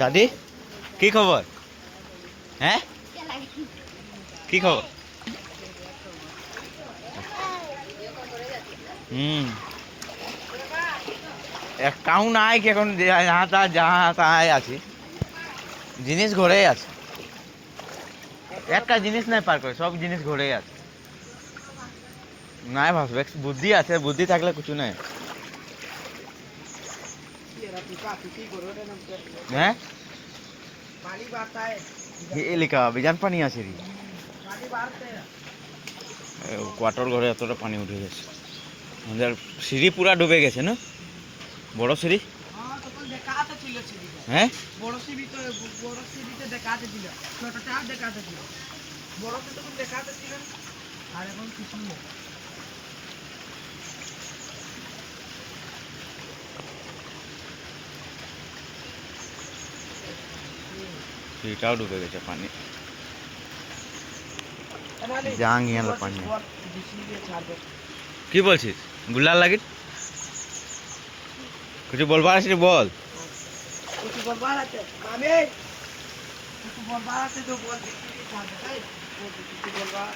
দাদি কি খবর? হ্যাঁ কি খবর? একটাও নাই কি এখন, যাহা আছি জিনিস ঘরেই আছে, একটা জিনিস নাই পার করে, সব জিনিস ঘরেই আছে। নাই ভাববে বুদ্ধি আছে, বুদ্ধি থাকলে কিছু নাই। হ্যাঁ ये लिखा বিজান পানি আছে রে। কোয়ার্টার ঘরে এতটা পানি উঠে গেছে, আমাদের সিঁড়ি পুরা ডুবে গেছে না, বড় সিঁড়ি। হ্যাঁ বড় সিঁড়ি তো, বড় সিঁড়িতে দেখাতে ছিল, ছোটটা দেখাতে ছিল, বড়তে তখন দেখাতে ছিল আর এখন কিছু নেই। সিঁড়িটাও ডুবে গেছে পানি, জাং গেল পানি। কি বলছিস গুলার লাগি? কিছু বলবার আছে বল। কিছু বলবার আছে মামি, কিছু বলবার আছে তো বল, দেখি ছাড়বে তাই কিছু বলবার।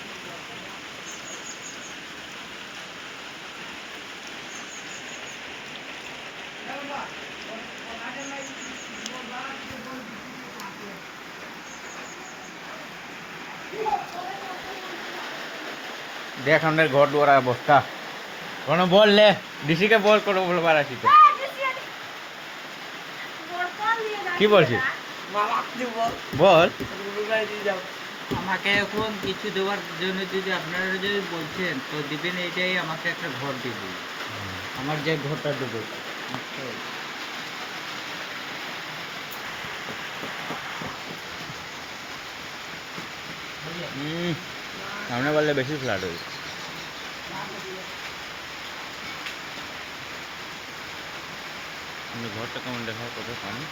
দেখ আমাদের ঘর দুয়ার অবস্থা, কোনো বল লে, ডিসিকে বল করো বলবার আছি তো। কি বলছিস বল। আমাকে এখন কিছু দেওয়ার জন্য যদি আপনারা যদি বলছেন তো দিবেন, এটাই আমাকে একটা ঘর দিবেন, আমার যে ঘরটা দেবে। সামনে বললে বেশি ফ্ল্যাট হয়েছে, ঘরটা কেমন দেখা কত পানি।